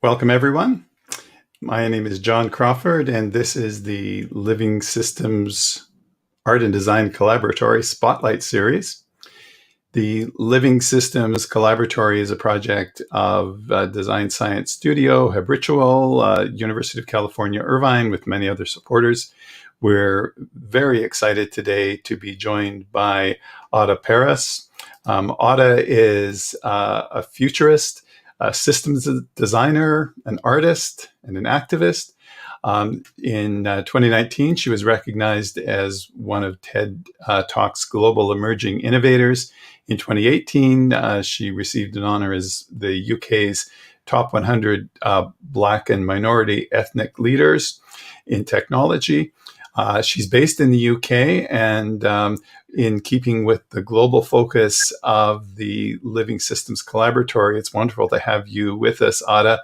Welcome, everyone. My name is John Crawford, and this is the Living Systems Art and Design Collaboratory Spotlight Series. The Living Systems Collaboratory is a project of Design Science Studio, habRitual, University of California, Irvine, with many other supporters. We're very excited today to be joined by Adah Parris. Adah is a futurist, a systems designer, an artist, and an activist. In 2019, she was recognized as one of TED Talk's Global Emerging Innovators. In 2018, she received an honor as the UK's top 100 Black and minority ethnic leaders in technology. She's based in the UK, and in keeping with the global focus of the Living Systems Collaboratory, it's wonderful to have you with us, Adah.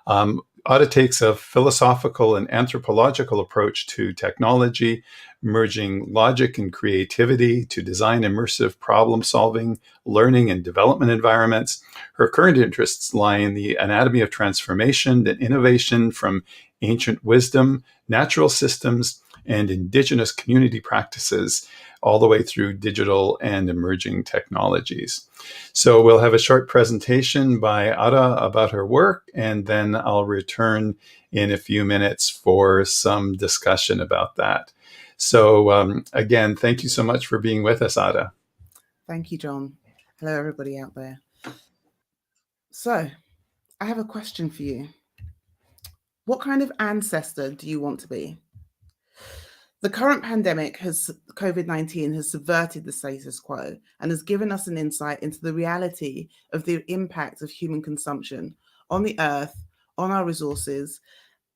Adah takes a philosophical and anthropological approach to technology, merging logic and creativity to design immersive problem-solving, learning, and development environments. Her current interests lie in the anatomy of transformation and innovation from ancient wisdom, natural systems, and indigenous community practices, all the way through digital and emerging technologies. So we'll have a short presentation by Adah about her work, and then I'll return in a few minutes for some discussion about that. So again, thank you so much for being with us, Adah. Thank you, John. Hello, everybody out there. So I have a question for you. What kind of ancestor do you want to be? The current pandemic, COVID-19, has subverted the status quo and has given us an insight into the reality of the impact of human consumption on the earth, on our resources,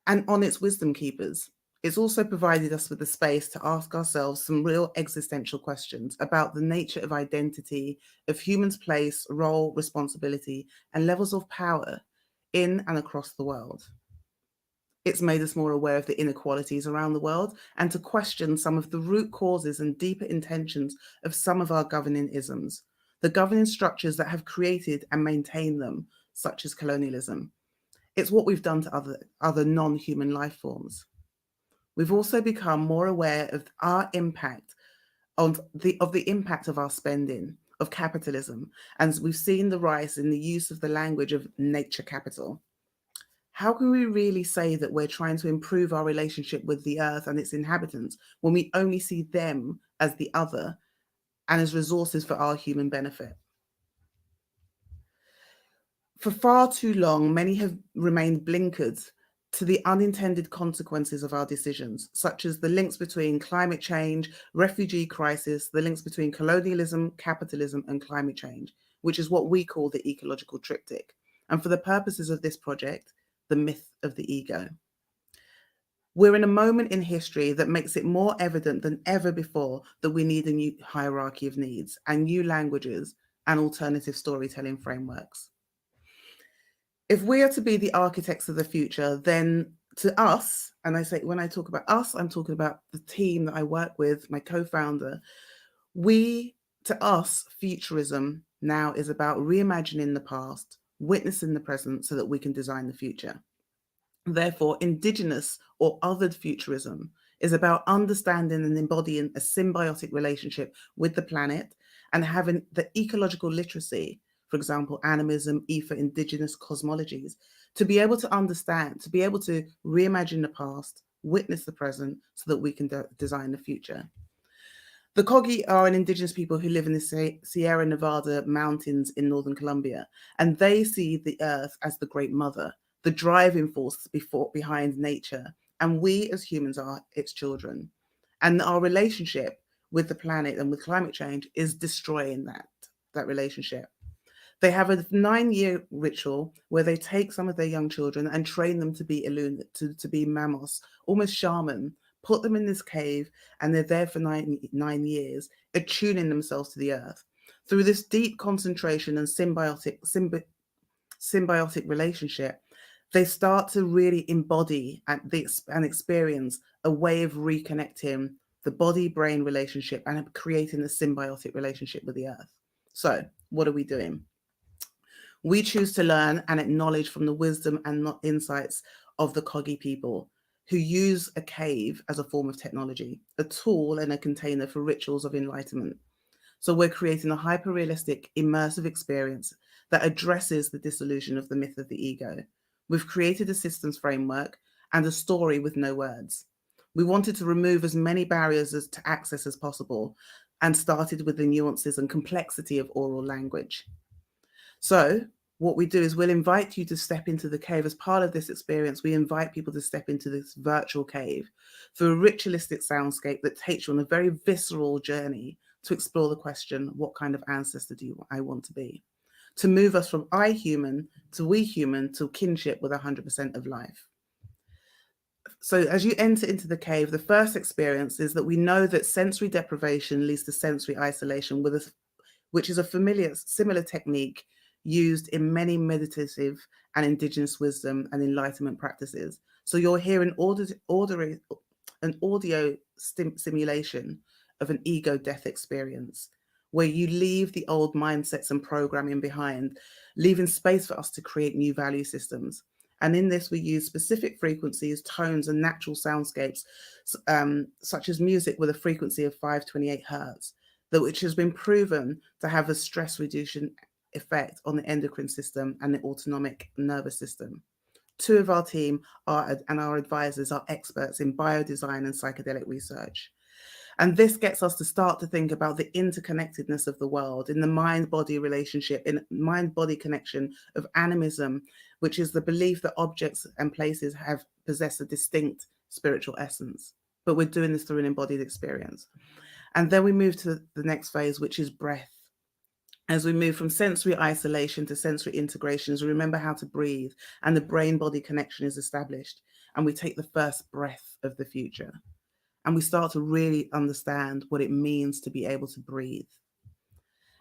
and on its wisdom keepers. It's also provided us with the space to ask ourselves some real existential questions about the nature of identity, of humans' place, role, responsibility, and levels of power in and across the world. It's made us more aware of the inequalities around the world and to question some of the root causes and deeper intentions of some of our governing isms, the governing structures that have created and maintained them, such as colonialism. It's what we've done to other non-human life forms. We've also become more aware of our impact of the impact of our spending, of capitalism, and we've seen the rise in the use of the language of nature capital. How can we really say that we're trying to improve our relationship with the earth and its inhabitants when we only see them as the other and as resources for our human benefit? For far too long, many have remained blinkered to the unintended consequences of our decisions, such as the links between climate change, refugee crisis, the links between colonialism, capitalism, and climate change, which is what we call the ecological triptych. And for the purposes of this project, the myth of the ego. We're in a moment in history that makes it more evident than ever before that we need a new hierarchy of needs and new languages and alternative storytelling frameworks. If we are to be the architects of the future, then to us, and I say when I talk about us, I'm talking about the team that I work with, my co-founder, to us, futurism now is about reimagining the past, witnessing the present so that we can design the future. Therefore, indigenous or othered futurism is about understanding and embodying a symbiotic relationship with the planet and having the ecological literacy, for example, animism, ether, indigenous cosmologies, to be able to understand, to be able to reimagine the past, witness the present so that we can design the future. The Kogi are an indigenous people who live in the Sierra Nevada mountains in northern Colombia, and they see the earth as the great mother, the driving force behind nature, and we as humans are its children. And our relationship with the planet and with climate change is destroying that relationship. They have a 9-year ritual where they take some of their young children and train them to be to be mamos, almost shaman, put them in this cave, and they're there for nine years, attuning themselves to the earth. Through this deep concentration and symbiotic relationship, they start to really embody and experience a way of reconnecting the body-brain relationship and creating a symbiotic relationship with the earth. So what are we doing? We choose to learn and acknowledge from the wisdom and insights of the Kogi people, who use a cave as a form of technology, a tool and a container for rituals of enlightenment. So we're creating a hyper-realistic, immersive experience that addresses the dissolution of the myth of the ego. We've created a systems framework and a story with no words. We wanted to remove as many barriers to access as possible, and started with the nuances and complexity of oral language. So what we do is we'll invite you to step into the cave. As part of this experience, we invite people to step into this virtual cave through a ritualistic soundscape that takes you on a very visceral journey to explore the question, what kind of ancestor do I want to be? To move us from I human to we human to kinship with 100% of life. So as you enter into the cave, the first experience is that we know that sensory deprivation leads to sensory isolation, which is a similar technique used in many meditative and indigenous wisdom and enlightenment practices. So you're hearing an audio simulation of an ego death experience, where you leave the old mindsets and programming behind, leaving space for us to create new value systems. And in this, we use specific frequencies, tones, and natural soundscapes, such as music with a frequency of 528 hertz, which has been proven to have a stress reduction effect on the endocrine system and the autonomic nervous system. Two of our team and our advisors are experts in biodesign and psychedelic research. And this gets us to start to think about the interconnectedness of the world in the mind-body relationship, in mind-body connection of animism, which is the belief that objects and places possess a distinct spiritual essence. But we're doing this through an embodied experience. And then we move to the next phase, which is breath. As we move from sensory isolation to sensory integration, as we remember how to breathe and the brain-body connection is established, and we take the first breath of the future. And we start to really understand what it means to be able to breathe.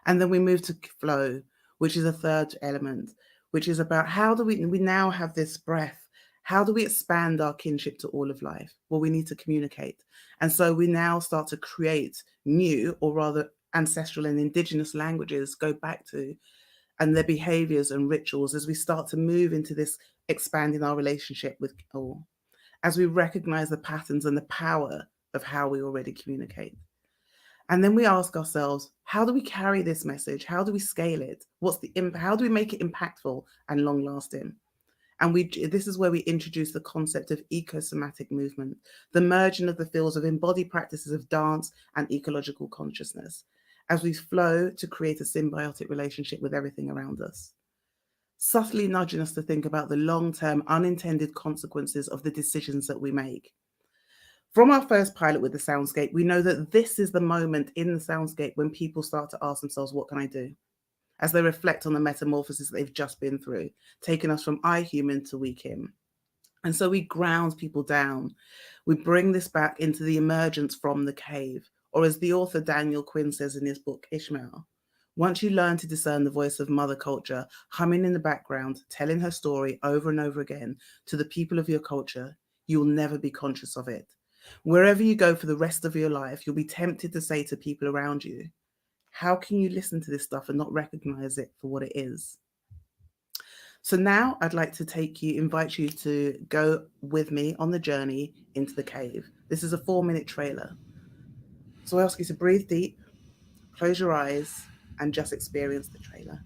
And then we move to flow, which is a third element, which is about how do we now have this breath. How do we expand our kinship to all of life? Well, we need to communicate. And so we now start to create new, or rather ancestral and indigenous languages, go back to, and their behaviors and rituals as we start to move into this expanding our relationship with all, as we recognize the patterns and the power of how we already communicate. And then we ask ourselves, how do we carry this message? How do we scale it? What's the impact? How do we make it impactful and long lasting? And this is where we introduce the concept of ecosomatic movement, the merging of the fields of embodied practices of dance and ecological consciousness, as we flow to create a symbiotic relationship with everything around us, subtly nudging us to think about the long-term unintended consequences of the decisions that we make. From our first pilot with the soundscape, we know that this is the moment in the soundscape when people start to ask themselves, what can I do? As they reflect on the metamorphosis that they've just been through, taking us from I human to we him. And so we ground people down. We bring this back into the emergence from the cave, or as the author Daniel Quinn says in his book, Ishmael, once you learn to discern the voice of mother culture, humming in the background, telling her story over and over again to the people of your culture, you'll never be conscious of it. Wherever you go for the rest of your life, you'll be tempted to say to people around you, how can you listen to this stuff and not recognize it for what it is? So now I'd like to invite you to go with me on the journey into the cave. This is a 4-minute trailer. So I ask you to breathe deep, close your eyes, and just experience the trailer.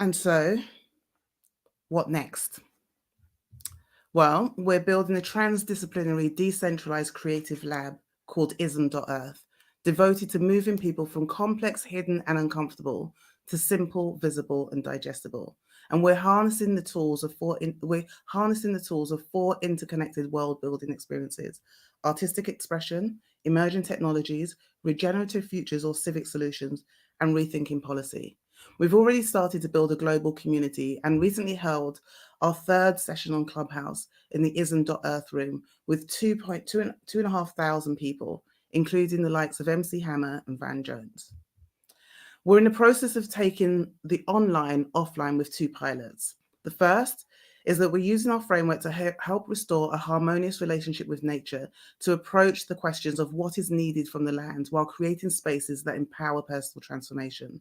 And so, what next? Well, we're building a transdisciplinary, decentralized creative lab called Ism.Earth, devoted to moving people from complex, hidden, and uncomfortable to simple, visible, and digestible. And we're harnessing the tools of four interconnected world-building experiences: artistic expression, emerging technologies, regenerative futures or civic solutions, and rethinking policy. We've already started to build a global community and recently held our third session on Clubhouse in the Ism.Earth room with 2,500 people, including the likes of MC Hammer and Van Jones. We're in the process of taking the online offline with 2 pilots. The first is that we're using our framework to help restore a harmonious relationship with nature, to approach the questions of what is needed from the land while creating spaces that empower personal transformation.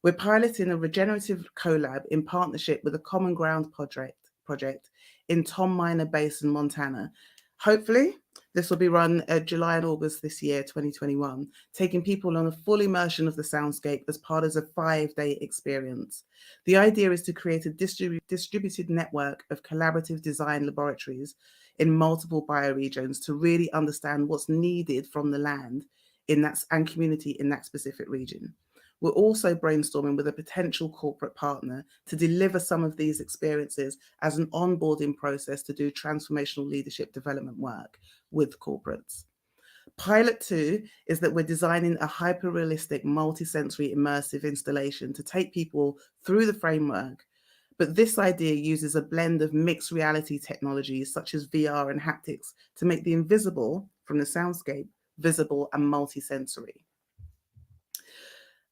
We're piloting a regenerative collab in partnership with a Common Ground project in Tom Miner Basin, Montana. Hopefully, this will be run July and August this year, 2021, taking people on a full immersion of the soundscape as part of a 5-day experience. The idea is to create a distributed network of collaborative design laboratories in multiple bioregions to really understand what's needed from the land and community in that specific region. We're also brainstorming with a potential corporate partner to deliver some of these experiences as an onboarding process to do transformational leadership development work with corporates. Pilot 2 is that we're designing a hyper-realistic, multi-sensory immersive installation to take people through the framework. But this idea uses a blend of mixed reality technologies such as VR and haptics to make the invisible from the soundscape visible and multi-sensory.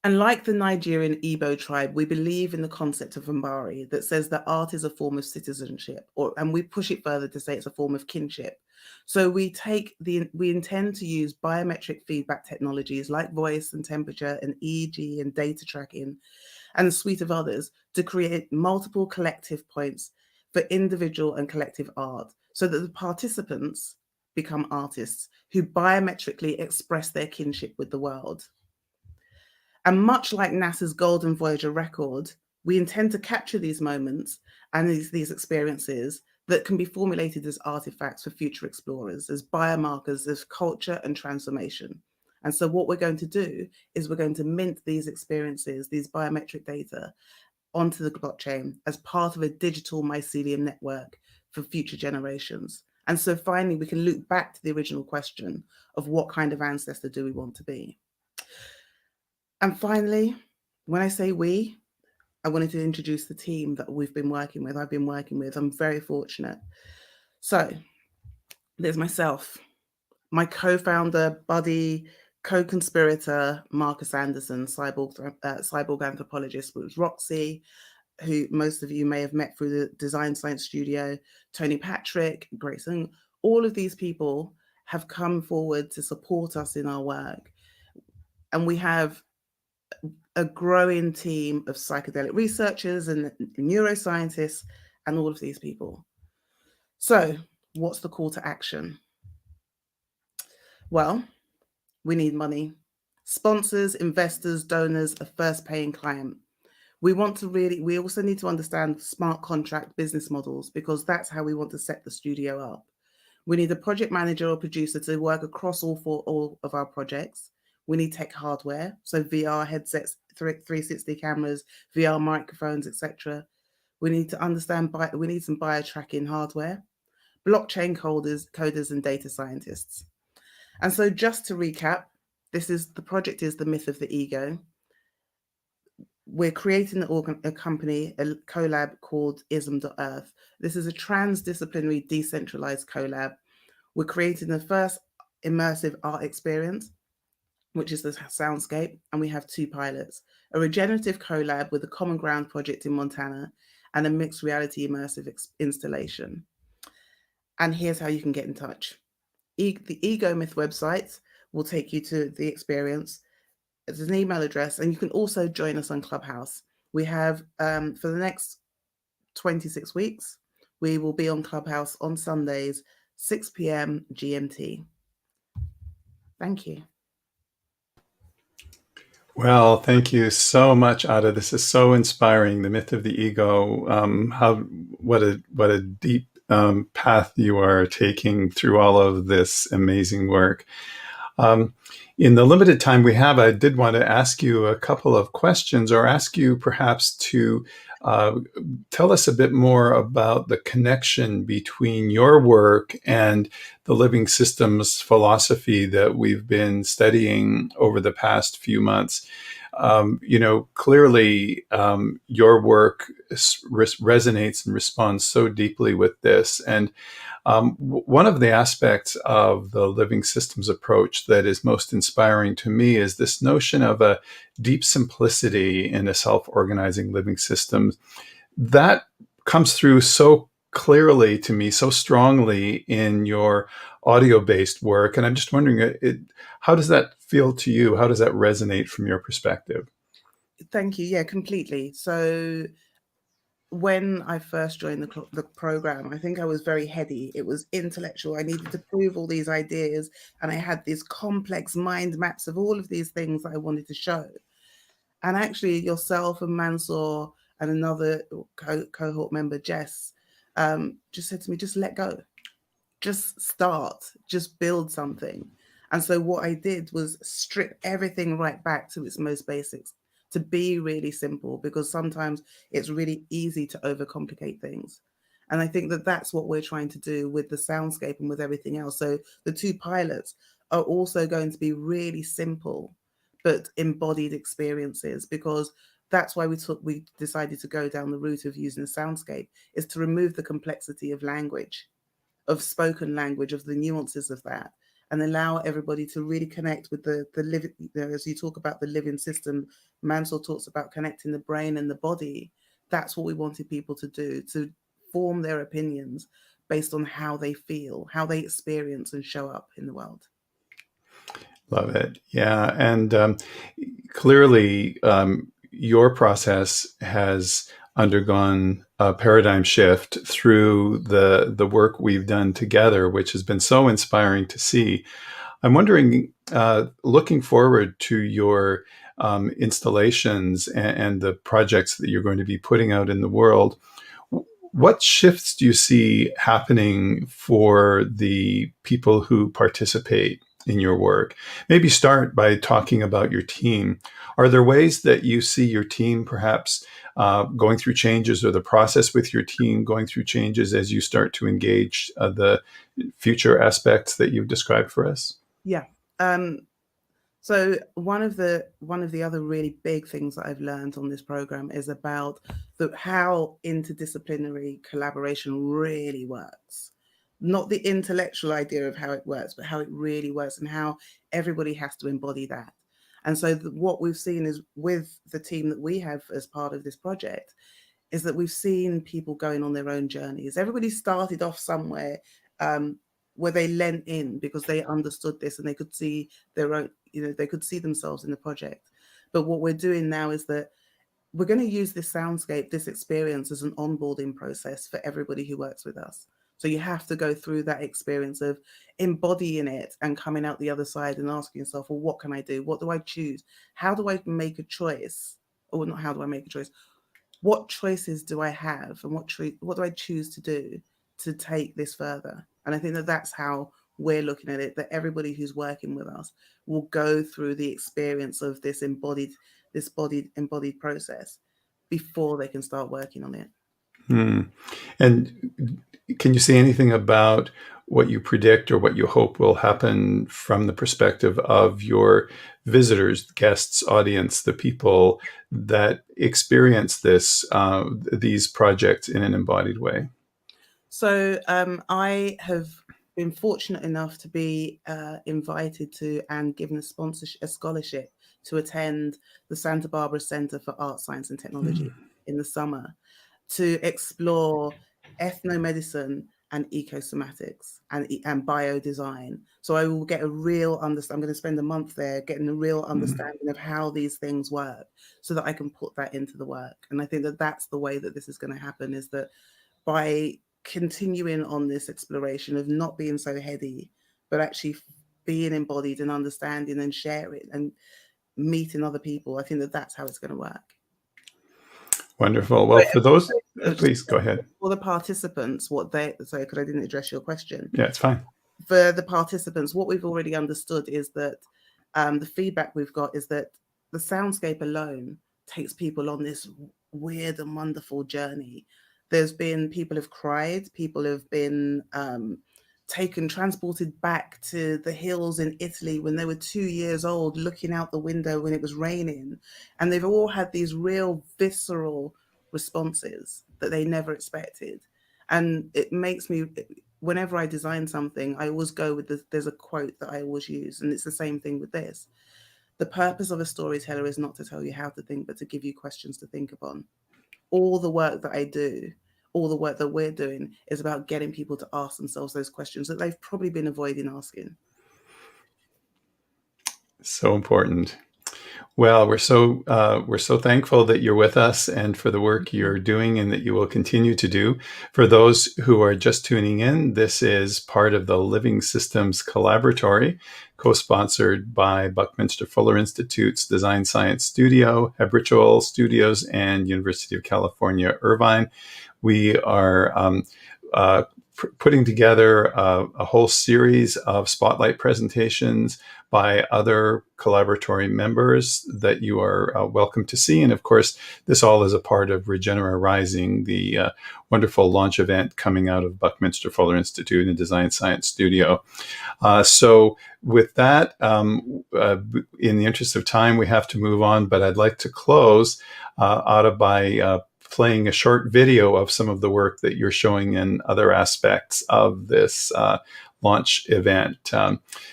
And like the Nigerian Igbo tribe, we believe in the concept of Mbari that says that art is a form of citizenship, and we push it further to say it's a form of kinship. So we intend to use biometric feedback technologies like voice and temperature and EEG and data tracking and a suite of others to create multiple collective points for individual and collective art so that the participants become artists who biometrically express their kinship with the world. And much like NASA's Golden Voyager record, we intend to capture these moments and these experiences that can be formulated as artifacts for future explorers, as biomarkers of culture and transformation. And so what we're going to do is we're going to mint these experiences, these biometric data, onto the blockchain as part of a digital mycelium network for future generations. And so finally, we can loop back to the original question of what kind of ancestor do we want to be? And finally, when I say we, I wanted to introduce the team that I've been working with. I'm very fortunate. So there's myself, my co-founder, buddy, co-conspirator, Marcus Anderson, cyborg anthropologist, with Roxy, who most of you may have met through the Design Science Studio, Tony Patrick, Grayson. All of these people have come forward to support us in our work. And we have a growing team of psychedelic researchers and neuroscientists and all of these people. So what's the call to action? Well, we need money. Sponsors, investors, donors, a first paying client. We also need to understand smart contract business models because that's how we want to set the studio up. We need a project manager or producer to work across all of our projects. We need tech hardware, so VR headsets, 360 cameras, VR microphones, etc. We need to understand, we need some bio-tracking hardware, blockchain coders and data scientists. And so just to recap, the project is the myth of the ego. We're creating a company, a collab called Ism.Earth. This is a transdisciplinary, decentralized collab. We're creating the first immersive art experience, which is the soundscape, and we have 2 pilots, a regenerative collab with the Common Ground project in Montana, and a mixed reality immersive installation. And here's how you can get in touch. The Ego Myth website will take you to the experience. There's an email address, and you can also join us on Clubhouse. We have, for the next 26 weeks, we will be on Clubhouse on Sundays, 6 p.m. GMT. Thank you. Well, thank you so much, Adah. This is so inspiring. The myth of the ego. What a deep path you are taking through all of this amazing work. Um, in the limited time we have, I did want to ask you a couple of questions, or ask you perhaps to uh, tell us a bit more about the connection between your work and the living systems philosophy that we've been studying over the past few months. Clearly, your work resonates and responds so deeply with this. And one of the aspects of the living systems approach that is most inspiring to me is this notion of a deep simplicity in a self-organizing living system that comes through so clearly to me, so strongly in your audio-based work. And I'm just wondering, how does that feel to you? How does that resonate from your perspective? Thank you. Yeah, completely. So when I first joined the program, I think I was very heady. It was intellectual. I needed to prove all these ideas, and I had these complex mind maps of all of these things that I wanted to show. And actually, yourself and Mansoor and another cohort member, Jess, just said to me, just let go, just start, just build something. And so what I did was strip everything right back to its most basics, to be really simple, because sometimes it's really easy to overcomplicate things. And I think that that's what we're trying to do with the soundscape and with everything else. So the two pilots are also going to be really simple, but embodied experiences, because that's why we decided to go down the route of using a soundscape, is to remove the complexity of language, of spoken language, of the nuances of that, and allow everybody to really connect with the living. As you talk about the living system, Mansoor talks about connecting the brain and the body. That's what we wanted people to do, to form their opinions based on how they feel, how they experience and show up in the world. Love it. Yeah. And clearly, your process has undergone a paradigm shift through the work we've done together, which has been so inspiring to see. I'm wondering, looking forward to your installations and the projects that you're going to be putting out in the world, what shifts do you see happening for the people who participate in your work? Maybe start by talking about your team. Are there ways that you see your team perhaps going through changes, or the process with your team going through changes as you start to engage the future aspects that you've described for us? Yeah. So one of the other really big things that I've learned on this program is about how interdisciplinary collaboration really works. Not the intellectual idea of how it works, but how it really works, and how everybody has to embody that. And so what we've seen is, with the team that we have as part of this project, is that we've seen people going on their own journeys. Everybody started off somewhere, where they lent in because they understood this and they could see their own, they could see themselves in the project. But what we're doing now is that we're going to use this soundscape, this experience, as an onboarding process for everybody who works with us. So you have to go through that experience of embodying it and coming out the other side and asking yourself, well, what can I do? What do I choose? How do I make a choice? Or not how do I make a choice? What choices do I have, and what do I choose to do to take this further? And I think that that's how we're looking at it, that everybody who's working with us will go through the experience of this embodied process before they can start working on it. Hmm. And can you say anything about what you predict or what you hope will happen from the perspective of your visitors, guests, audience, the people that experience these projects in an embodied way? So I have been fortunate enough to be invited to and given a scholarship to attend the Santa Barbara Center for Art, Science and Technology in the summer, to explore ethnomedicine and ecosomatics and biodesign. So I will get a real understanding. I'm going to spend a month there getting a real understanding of how these things work, so that I can put that into the work. And I think that that's the way that this is going to happen, is that by continuing on this exploration of not being so heady, but actually being embodied and understanding and sharing and meeting other people. I think that that's how it's going to work. Wonderful. Well, for those, please go ahead. For the participants, sorry, because I didn't address your question. Yeah, it's fine. For the participants, what we've already understood is that the feedback we've got is that the soundscape alone takes people on this weird and wonderful journey. There's been people have cried, people have been transported back to the hills in Italy when they were 2 years old, looking out the window when it was raining. And they've all had these real visceral responses that they never expected. And it makes me, whenever I design something, I always go with there's a quote that I always use, and it's the same thing with this. The purpose of a storyteller is not to tell you how to think, but to give you questions to think upon. All the work that I do, all the work that we're doing is about getting people to ask themselves those questions that they've probably been avoiding asking. So important. Well, we're so thankful that you're with us and for the work you're doing and that you will continue to do. For those who are just tuning in, this is part of the Living Systems Collaboratory, co-sponsored by Buckminster Fuller Institute's Design Science Studio, habRitual Studios, and University of California, Irvine. We are putting together a whole series of spotlight presentations by other collaboratory members that you are welcome to see. And of course, this all is a part of Regenera Rising, the wonderful launch event coming out of Buckminster Fuller Institute and Design Science Studio. So with that, in the interest of time, we have to move on, but I'd like to close, Adah, by playing a short video of some of the work that you're showing in other aspects of this launch event.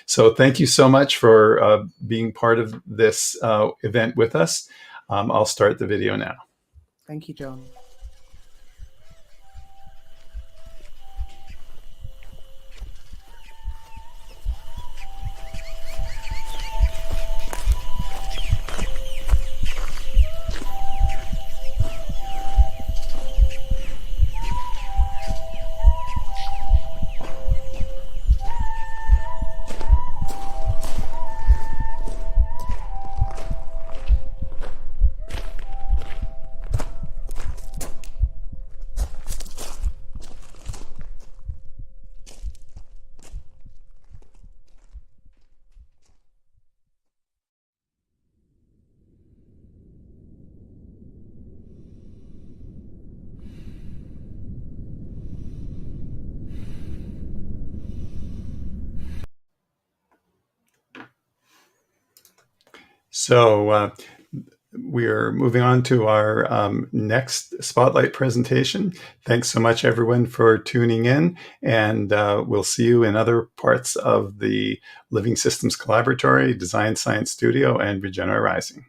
So thank you so much for being part of this event with us. I'll start the video now. Thank you, John. So we're moving on to our next spotlight presentation. Thanks so much, everyone, for tuning in, and we'll see you in other parts of the Living Systems Collaboratory, Design Science Studio, and Regenera Rising.